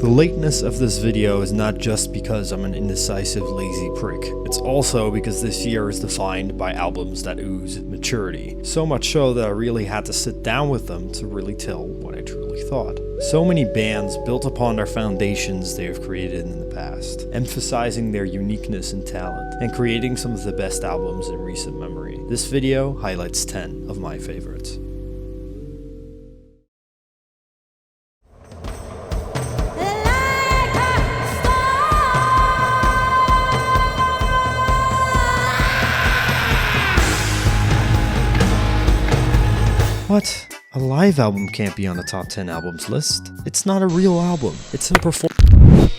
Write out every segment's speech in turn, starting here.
The lateness of this video is not just because I'm an indecisive, lazy prick. It's also because this year is defined by albums that ooze maturity. So much so that I really had to sit down with them to really tell what I truly thought. So many bands built upon their foundations they have created in the past, emphasizing their uniqueness and talent, and creating some of the best albums in recent memory. This video highlights 10 of my favorites. What? A live album can't be on the top 10 albums list. It's not a real album. It's a performance.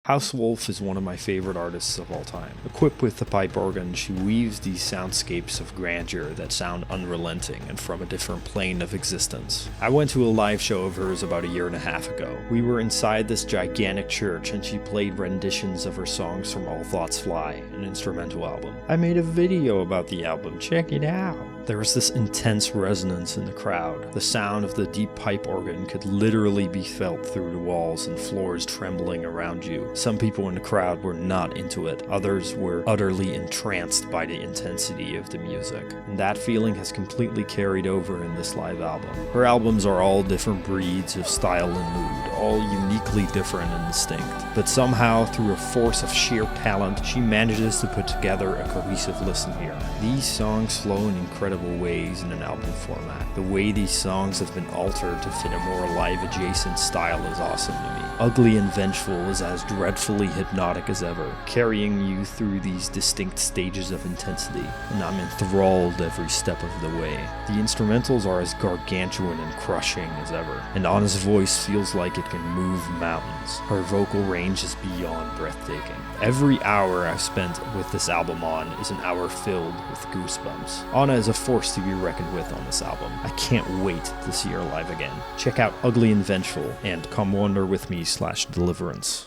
Housewolf is one of my favorite artists of all time. Equipped with the pipe organ, she weaves these soundscapes of grandeur that sound unrelenting and from a different plane of existence. I went to a live show of hers about a year and a half ago. We were inside this gigantic church and she played renditions of her songs from All Thoughts Fly, an instrumental album. I made a video about the album, check it out. There was this intense resonance in the crowd. The sound of the deep pipe organ could literally be felt through the walls and floors trembling around you. Some people in the crowd were not into it. Others were utterly entranced by the intensity of the music. And that feeling has completely carried over in this live album. Her albums are all different breeds of style and mood, all uniquely different and distinct. But somehow, through a force of sheer talent, she manages to put together a cohesive listen here. These songs flow in incredible ways in an album format. The way these songs have been altered to fit a more live-adjacent style is awesome to me. Ugly and Vengeful is as dreadfully hypnotic as ever, carrying you through these distinct stages of intensity, and I'm enthralled every step of the way. The instrumentals are as gargantuan and crushing as ever, and Anna's voice feels like it can move mountains. Her vocal range is beyond breathtaking. Every hour I've spent with this album on is an hour filled with goosebumps. Anna is a force to be reckoned with on this album. I can't wait to see her live again. Check out Ugly and Vengeful and Come Wander With Me /Deliverance.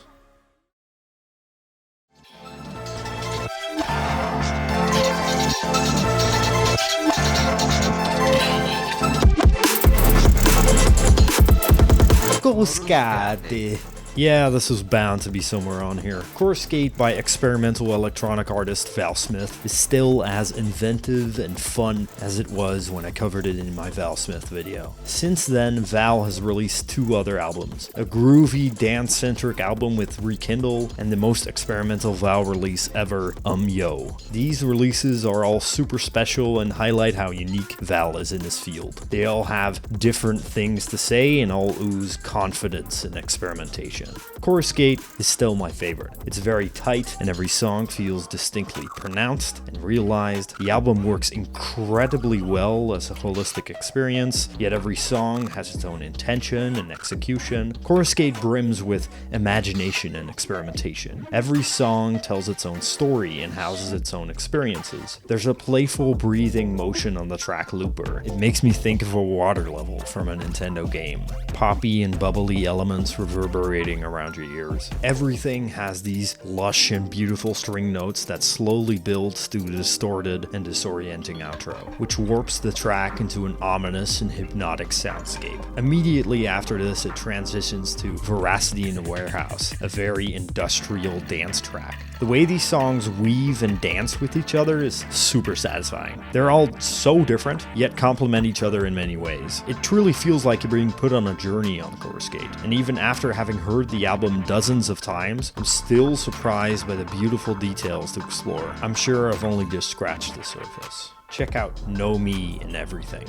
Coscate. Yeah, this was bound to be somewhere on here. Course Gate by experimental electronic artist Val Smith is still as inventive and fun as it was when I covered it in my Val Smith video. Since then, Val has released 2 other albums, a groovy dance-centric album with Rekindle, and the most experimental Val release ever, Yo. These releases are all super special and highlight how unique Val is in this field. They all have different things to say and all ooze confidence and experimentation. Chorus Gate is still my favorite. It's very tight and every song feels distinctly pronounced and realized. The album works incredibly well as a holistic experience, yet every song has its own intention and execution. Chorus Gate brims with imagination and experimentation. Every song tells its own story and houses its own experiences. There's a playful breathing motion on the track looper. It makes me think of a water level from a Nintendo game. Poppy and bubbly elements reverberating around your ears. Everything has these lush and beautiful string notes that slowly builds to a distorted and disorienting outro, which warps the track into an ominous and hypnotic soundscape. Immediately after this, it transitions to Veracity in the Warehouse, a very industrial dance track. The way these songs weave and dance with each other is super satisfying. They're all so different, yet complement each other in many ways. It truly feels like you're being put on a journey on Chorus Gate, and even after having heard the album dozens of times, I'm still surprised by the beautiful details to explore. I'm sure I've only just scratched the surface. Check out Know Me in Everything.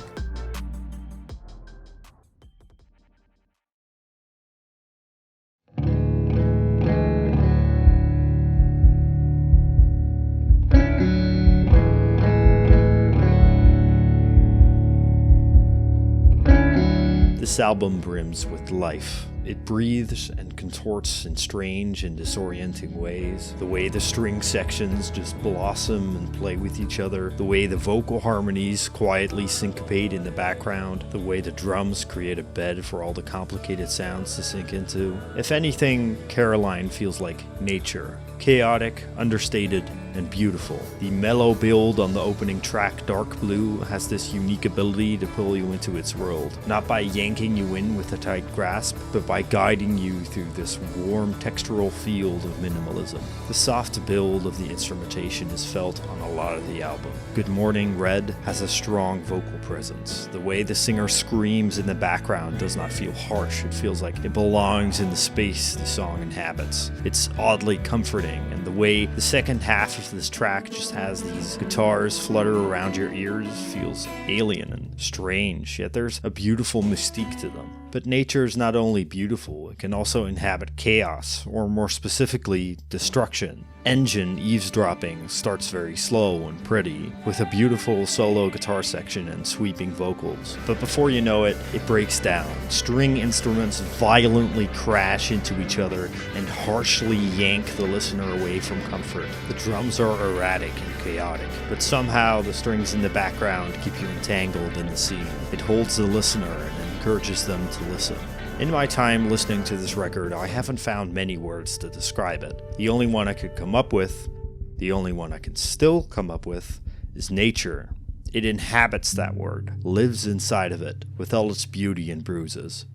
This album brims with life. It breathes and contorts in strange and disorienting ways. The way the string sections just blossom and play with each other. The way the vocal harmonies quietly syncopate in the background. The way the drums create a bed for all the complicated sounds to sink into. If anything, Caroline feels like nature. Chaotic, understated, and beautiful. The mellow build on the opening track, Dark Blue, has this unique ability to pull you into its world. Not by yanking you in with a tight grasp, but by guiding you through this warm textural field of minimalism. The soft build of the instrumentation is felt on a lot of the album. Good Morning, Red has a strong vocal presence. The way the singer screams in the background does not feel harsh. It feels like it belongs in the space the song inhabits. It's oddly comforting, and the way the second half of this track just has these guitars flutter around your ears feels alien and strange, yet there's a beautiful mystique to them. But nature is not only beautiful, it can also inhabit chaos, or more specifically, destruction. Engine eavesdropping starts very slow and pretty, with a beautiful solo guitar section and sweeping vocals. But before you know it, it breaks down. String instruments violently crash into each other and harshly yank the listener away from comfort. The drums are erratic and chaotic, but somehow the strings in the background keep you entangled in the scene. It holds the listener and encourages them to listen. In my time listening to this record, I haven't found many words to describe it. The only one I could come up with, the only one I can still come up with, is nature. It inhabits that word, lives inside of it, with all its beauty and bruises.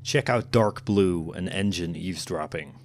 Check out Dark Blue and Engine Eavesdropping.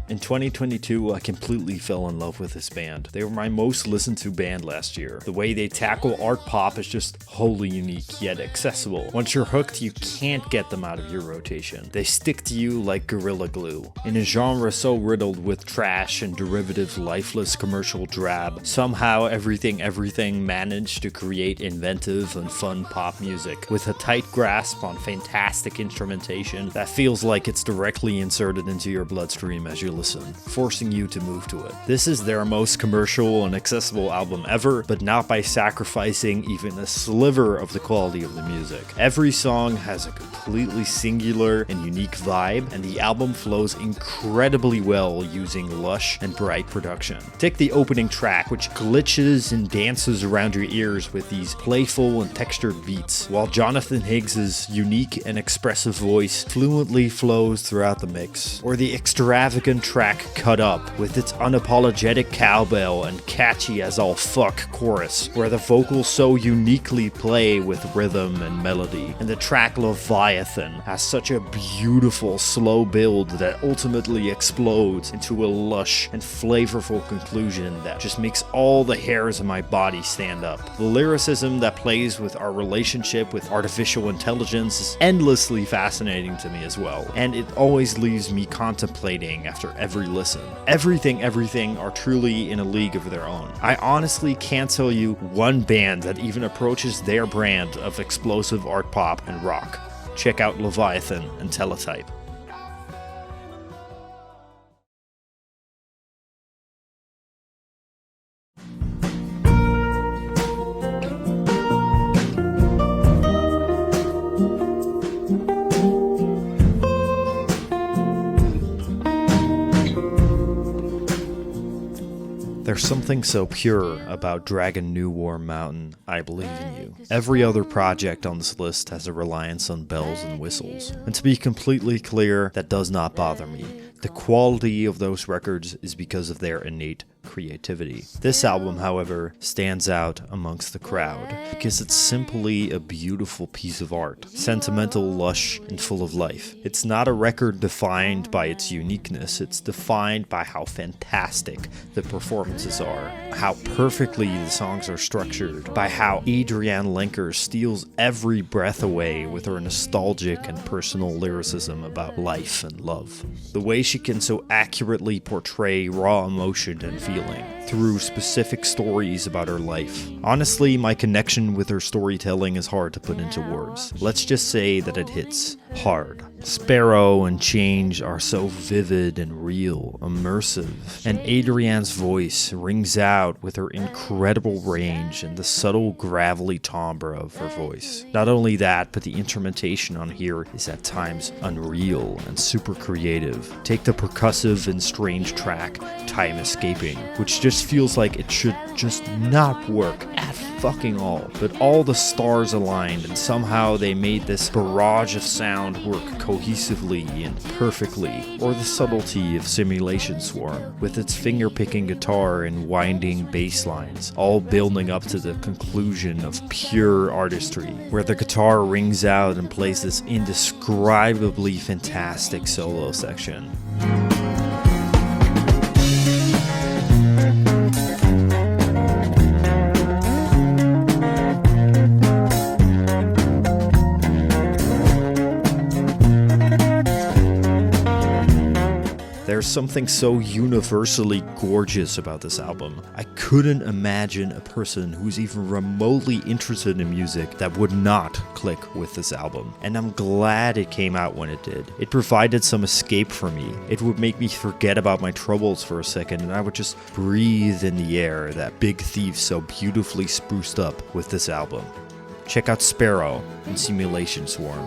In 2022, I completely fell in love with this band. They were my most listened to band last year. The way they tackle art pop is just wholly unique, yet accessible. Once you're hooked, you can't get them out of your rotation. They stick to you like Gorilla Glue. In a genre so riddled with trash and derivative lifeless commercial drab, somehow Everything managed to create inventive and fun pop music, with a tight grasp on fantastic instrumentation that feels like it's directly inserted into your bloodstream as you listen, forcing you to move to it. This is their most commercial and accessible album ever, but not by sacrificing even a sliver of the quality of the music. Every song has a completely singular and unique vibe, and the album flows incredibly well using lush and bright production. Take the opening track, which glitches and dances around your ears with these playful and textured beats, while Jonathan Higgs's unique and expressive voice fluently flows throughout the mix. Or the extravagant track Cut Up, with its unapologetic cowbell and catchy as all fuck chorus, where the vocals so uniquely play with rhythm and melody. And the track Leviathan has such a beautiful slow build that ultimately explodes into a lush and flavorful conclusion that just makes all the hairs in my body stand up. The lyricism that plays with our relationship with artificial intelligence is endlessly fascinating to me as well, and it always leaves me contemplating after every listen. Everything are truly in a league of their own. I honestly can't tell you one band that even approaches their brand of explosive art pop and rock. Check out Leviathan and Teletype. There's something so pure about Dragon New Warm Mountain, I Believe in You. Every other project on this list has a reliance on bells and whistles. And to be completely clear, that does not bother me. The quality of those records is because of their innate creativity. This album, however, stands out amongst the crowd because it's simply a beautiful piece of art, sentimental, lush, and full of life. It's not a record defined by its uniqueness, it's defined by how fantastic the performances are, how perfectly the songs are structured, by how Adrienne Lenker steals every breath away with her nostalgic and personal lyricism about life and love. The way she she can so accurately portray raw emotion and feeling through specific stories about her life. Honestly, my connection with her storytelling is hard to put into words. Let's just say that it hits hard. Sparrow and Change are so vivid and real, immersive, and Adrienne's voice rings out with her incredible range and the subtle gravelly timbre of her voice. Not only that, but the instrumentation on here is at times unreal and super creative. Take the percussive and strange track, Time Escaping, which just feels like it should just not work at fucking all. But all the stars aligned and somehow they made this barrage of sound work cohesively and perfectly. Or the subtlety of Simulation Swarm, with its finger-picking guitar and winding bass lines, all building up to the conclusion of pure artistry, where the guitar rings out and plays this indescribably fantastic solo section. There's something so universally gorgeous about this album. I couldn't imagine a person who's even remotely interested in music that would not click with this album. And I'm glad it came out when it did. It provided some escape for me. It would make me forget about my troubles for a second and I would just breathe in the air that Big Thief so beautifully spruced up with this album. Check out Sparrow and Simulation Swarm.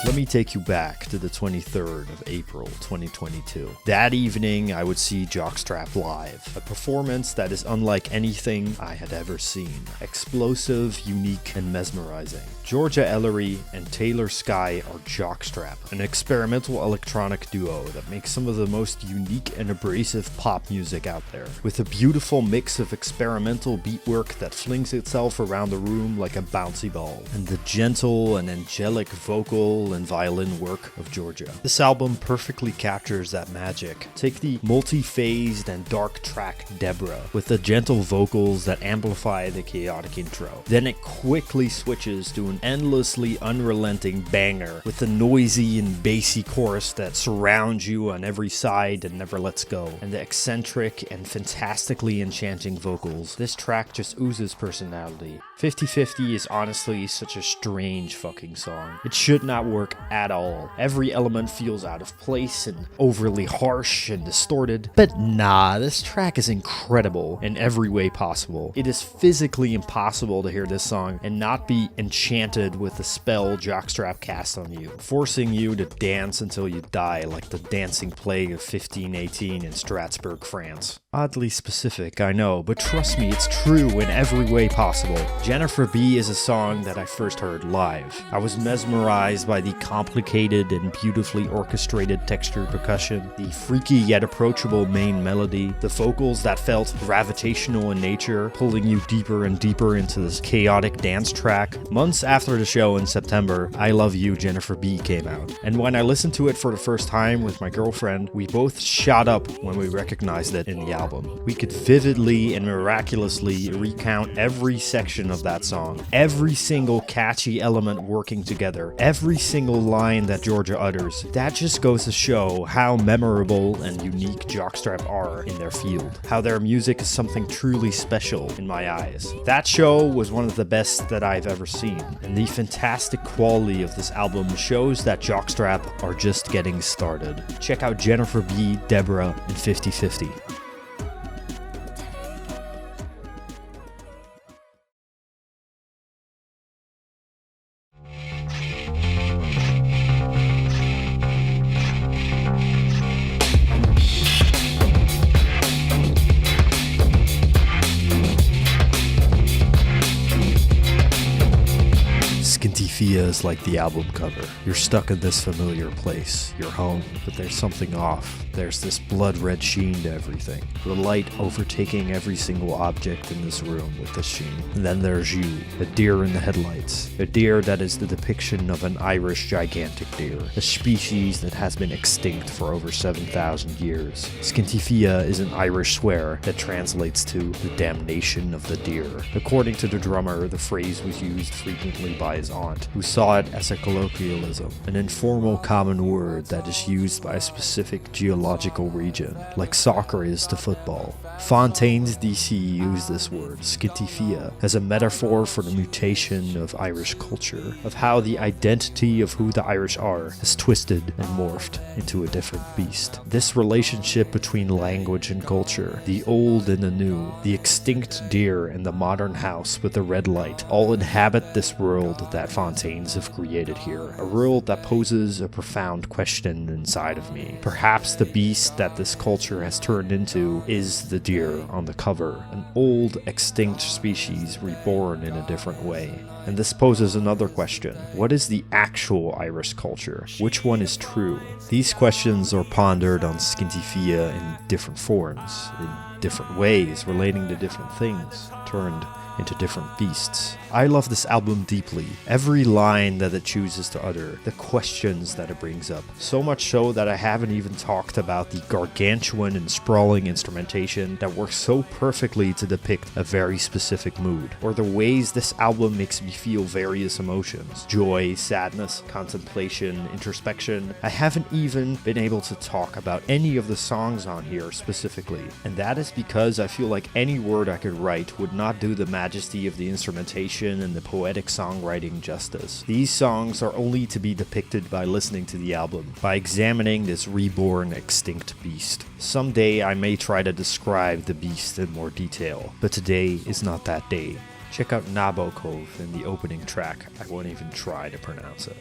Let me take you back to the 23rd of April 2022. That evening, I would see Jockstrap live, a performance that is unlike anything I had ever seen. Explosive, unique, and mesmerizing. Georgia Ellery and Taylor Sky are Jockstrap, an experimental electronic duo that makes some of the most unique and abrasive pop music out there, with a beautiful mix of experimental beatwork that flings itself around the room like a bouncy ball, and the gentle and angelic vocal and violin work of Georgia. This album perfectly captures that magic. Take the multi-phased and dark track Deborah, with the gentle vocals that amplify the chaotic intro. Then it quickly switches to an endlessly unrelenting banger with the noisy and bassy chorus that surrounds you on every side and never lets go, and the eccentric and fantastically enchanting vocals. This track just oozes personality. 50/50 is honestly such a strange fucking song. It should not work at all. Every element feels out of place and overly harsh and distorted. But nah, this track is incredible in every way possible. It is physically impossible to hear this song and not be enchanted with the spell Jockstrap cast on you, forcing you to dance until you die like the dancing plague of 1518 in Strasbourg, France. Oddly specific, I know, but trust me, it's true in every way possible. Jennifer B is a song that I first heard live. I was mesmerized by the complicated and beautifully orchestrated textured percussion, the freaky yet approachable main melody, the vocals that felt gravitational in nature, pulling you deeper and deeper into this chaotic dance track. Months after the show in September, I Love You, Jennifer B came out. And when I listened to it for the first time with my girlfriend, we both shot up when we recognized it in the album. We could vividly and miraculously recount every section of that song, every single catchy element working together, every single line that Georgia utters. That just goes to show how memorable and unique Jockstrap are in their field, how their music is something truly special in my eyes. That show was one of the best that I've ever seen, and the fantastic quality of this album shows that Jockstrap are just getting started. Check out Jennifer B, Deborah, and 50/50. Skinty is like the album cover. You're stuck in this familiar place, your home, but there's something off. There's this blood-red sheen to everything. The light overtaking every single object in this room with this sheen. And then there's you, a deer in the headlights. A deer that is the depiction of an Irish gigantic deer. A species that has been extinct for over 7,000 years. Scintifia is an Irish swear that translates to the damnation of the deer. According to the drummer, the phrase was used frequently by his aunt, who saw it as a colloquialism, an informal common word that is used by a specific geological region, like soccer is to football. Fontaine's DC used this word, scintifia, as a metaphor for the mutation of Irish culture, of how the identity of who the Irish are has twisted and morphed into a different beast. This relationship between language and culture, the old and the new, the extinct deer and the modern house with the red light, all inhabit this world that Fontaines have created here. A world that poses a profound question inside of me. Perhaps the beast that this culture has turned into is the deer on the cover, an old extinct species reborn in a different way. And this poses another question. What is the actual Irish culture? Which one is true? These questions are pondered on Scintifia in different forms, in different ways, relating to different things, turned into different beasts. I love this album deeply. Every line that it chooses to utter, the questions that it brings up. So much so that I haven't even talked about the gargantuan and sprawling instrumentation that works so perfectly to depict a very specific mood, or the ways this album makes me feel various emotions. Joy, sadness, contemplation, introspection. I haven't even been able to talk about any of the songs on here specifically, and that is because I feel like any word I could write would not do the majesty of the instrumentation and the poetic songwriting justice. These songs are only to be depicted by listening to the album, by examining this reborn extinct beast. Someday I may try to describe the beast in more detail, but today is not that day. Check out Nabokov in the opening track. I won't even try to pronounce it.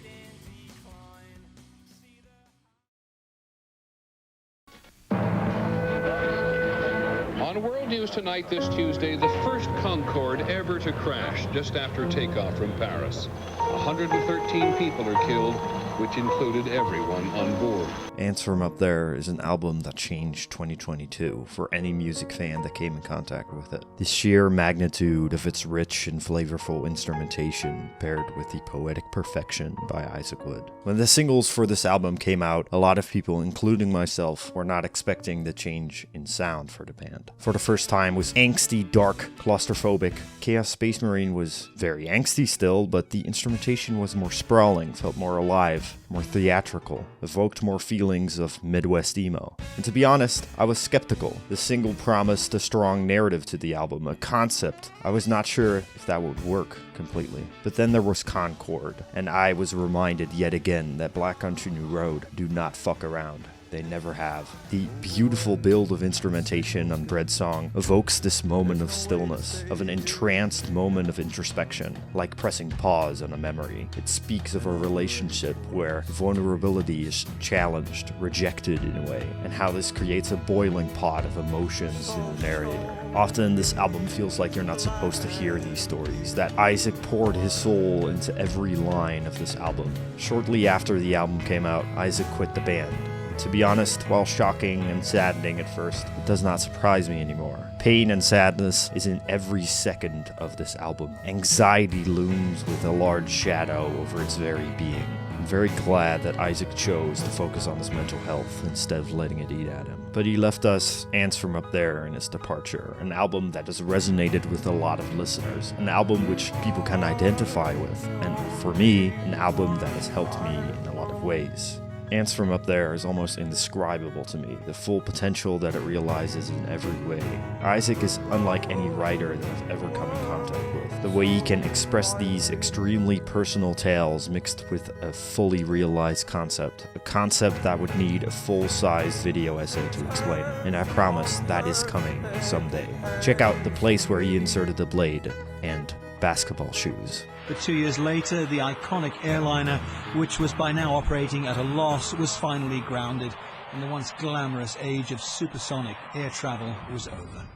On World News Tonight this Tuesday, the first Concorde ever to crash just after takeoff from Paris. 113 people are killed, which included everyone on board. Ants From Up There is an album that changed 2022 for any music fan that came in contact with it. The sheer magnitude of its rich and flavorful instrumentation paired with the poetic perfection by Isaac Wood. When the singles for this album came out, a lot of people, including myself, were not expecting the change in sound for the band. For the first time, it was angsty, dark, claustrophobic. Chaos Space Marine was very angsty still, but the instrumentation was more sprawling, felt more alive, more theatrical, evoked more feelings of Midwest emo. And to be honest, I was skeptical. The single promised a strong narrative to the album, a concept. I was not sure if that would work completely. But then there was Concorde, and I was reminded yet again that Black Country New Road do not fuck around. They never have. The beautiful build of instrumentation on Bread Song evokes this moment of stillness, of an entranced moment of introspection, like pressing pause on a memory. It speaks of a relationship where vulnerability is challenged, rejected in a way, and how this creates a boiling pot of emotions in the narrator. Often this album feels like you're not supposed to hear these stories, that Isaac poured his soul into every line of this album. Shortly after the album came out, Isaac quit the band. To be honest, while shocking and saddening at first, it does not surprise me anymore. Pain and sadness is in every second of this album. Anxiety looms with a large shadow over its very being. I'm very glad that Isaac chose to focus on his mental health instead of letting it eat at him. But he left us Ants From Up There in his departure, an album that has resonated with a lot of listeners, an album which people can identify with, and for me, an album that has helped me in a lot of ways. Ants From Up There is almost indescribable to me, the full potential that it realizes in every way. Isaac is unlike any writer that I've ever come in contact with. The way he can express these extremely personal tales mixed with a fully realized concept, a concept that would need a full-size video essay to explain, and I promise that is coming someday. Check out The Place Where He Inserted the Blade and Basketball Shoes. But 2 years later, the iconic airliner, which was by now operating at a loss, was finally grounded, and the once glamorous age of supersonic air travel was over.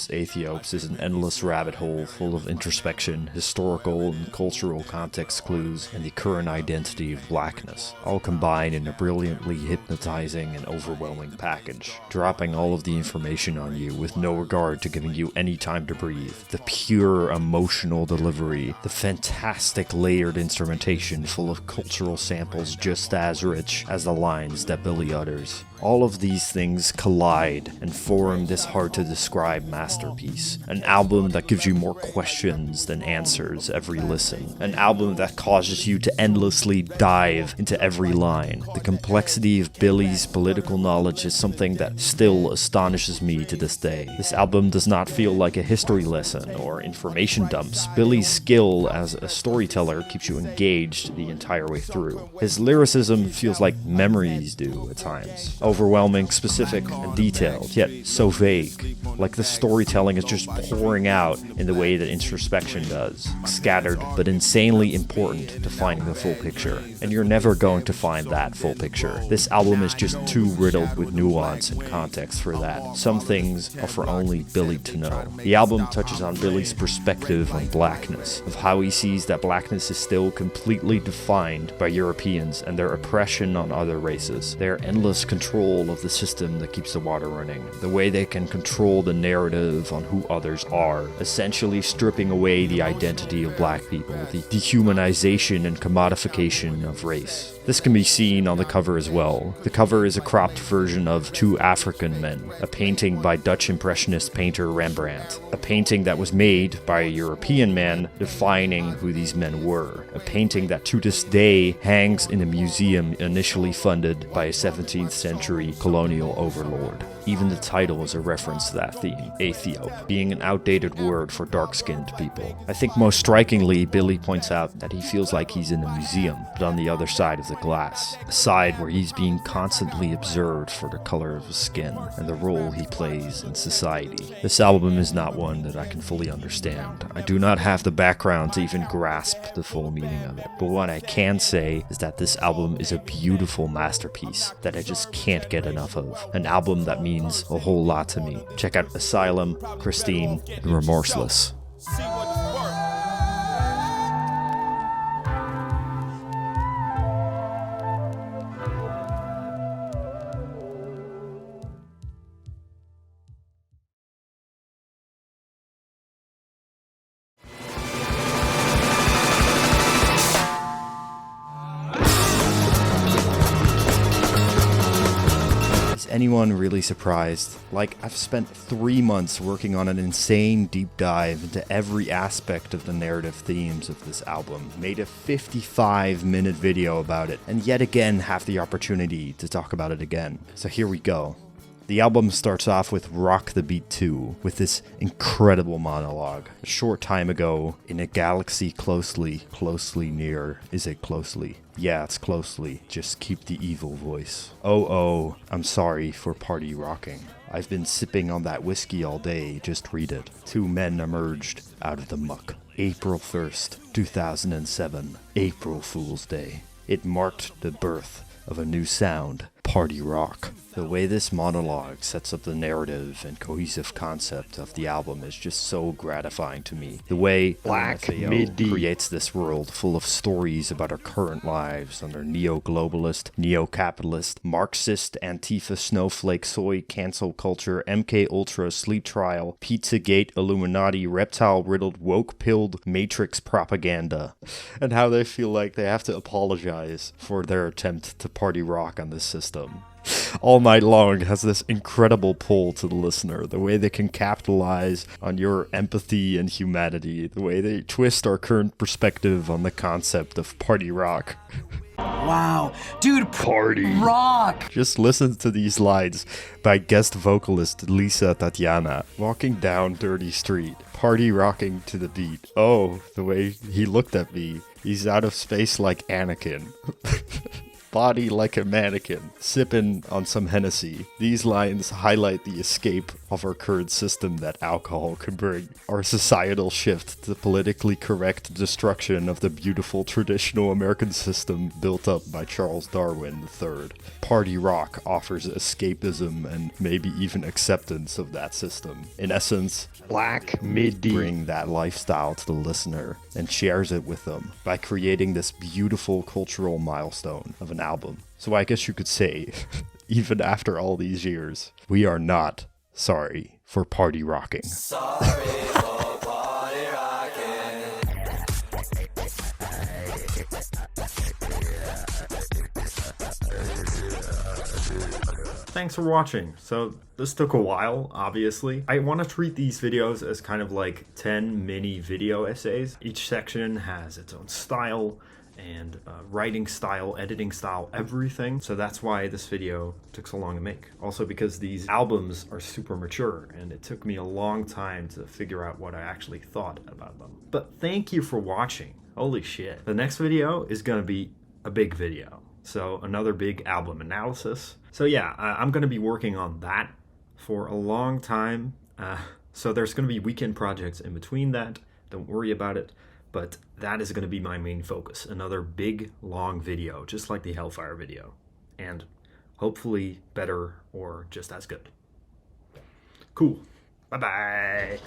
Against Athiops is an endless rabbit hole full of introspection, historical and cultural context clues, and the current identity of blackness, all combined in a brilliantly hypnotizing and overwhelming package, dropping all of the information on you with no regard to giving you any time to breathe. The pure emotional delivery, the fantastic layered instrumentation full of cultural samples just as rich as the lines that Billy utters. All of these things collide and form this hard-to-describe masterpiece. An album that gives you more questions than answers every listen. An album that causes you to endlessly dive into every line. The complexity of Billy's political knowledge is something that still astonishes me to this day. This album does not feel like a history lesson or information dumps. Billy's skill as a storyteller keeps you engaged the entire way through. His lyricism feels like memories do at times. Overwhelming, specific, and detailed, yet so vague. Like the storytelling is just pouring out in the way that introspection does. Scattered, but insanely important to finding the full picture. And you're never going to find that full picture. This album is just too riddled with nuance and context for that. Some things are for only Billy to know. The album touches on Billy's perspective on blackness, of how he sees that blackness is still completely defined by Europeans and their oppression on other races. Their endless control of the system that keeps the water running, the way they can control the narrative on who others are, essentially stripping away the identity of black people, the dehumanization and commodification of race. This can be seen on the cover as well. The cover is a cropped version of Two African Men, a painting by Dutch Impressionist painter Rembrandt, a painting that was made by a European man defining who these men were, a painting that to this day hangs in a museum initially funded by a 17th century colonial overlord. Even the title is a reference to that theme, Aethiop, being an outdated word for dark-skinned people. I think most strikingly, Billy points out that he feels like he's in a museum, but on the other side of the glass, a side where he's being constantly observed for the color of his skin and the role he plays in society. This album is not one that I can fully understand. I do not have the background to even grasp the full meaning of it, but what I can say is that this album is a beautiful masterpiece that I just can't get enough of. An album that means a whole lot to me. Check out Asylum, Christine, and Remorseless. Anyone really surprised? Like, I've spent 3 months working on an insane deep dive into every aspect of the narrative themes of this album, made a 55-minute video about it, and yet again have the opportunity to talk about it again. So here we go. The album starts off with Rock the Beat 2, with this incredible monologue. A short time ago, in a galaxy closely near. Is it closely? Yeah, it's closely. Just keep the evil voice. Oh, I'm sorry for party rocking. I've been sipping on that whiskey all day, just read it. Two men emerged out of the muck. April 1st, 2007. April Fool's Day. It marked the birth of a new sound, party rock. The way this monologue sets up the narrative and cohesive concept of the album is just so gratifying to me. The way Black Midi creates this world full of stories about our current lives under neo-globalist, neo-capitalist, Marxist, Antifa, snowflake, soy, cancel culture, MK Ultra, sleep trial, Pizzagate, Illuminati, reptile-riddled, woke-pilled, matrix propaganda, and how they feel like they have to apologize for their attempt to party rock on this system. All Night Long has this incredible pull to the listener, the way they can capitalize on your empathy and humanity, the way they twist our current perspective on the concept of party rock. Wow, dude, party rock! Just listen to these lines by guest vocalist Lisa Tatiana, walking down Dirty Street, party rocking to the beat. Oh, the way he looked at me. He's out of space like Anakin. body like a mannequin, sipping on some Hennessy. These lines highlight the escape of our current system that alcohol can bring. Our societal shift to politically correct destruction of the beautiful traditional American system built up by Charles Darwin III. Party rock offers escapism and maybe even acceptance of that system. In essence, Black Midi bring that lifestyle to the listener and shares it with them by creating this beautiful cultural milestone of an album. So I guess you could say, even after all these years, we are not sorry for party rocking. Sorry for party rocking. Thanks for watching. So this took a while, obviously. I want to treat these videos as kind of like 10 mini video essays. Each section has its own style and writing style, editing style, everything. So that's why this video took so long to make. Also because these albums are super mature and it took me a long time to figure out what I actually thought about them. But thank you for watching. Holy shit. The next video is gonna be a big video. So another big album analysis. So yeah, I'm gonna be working on that for a long time. So there's gonna be weekend projects in between that. Don't worry about it. But that is gonna be my main focus. Another big, long video, just like the Hellfire video. And hopefully better or just as good. Cool. Bye-bye.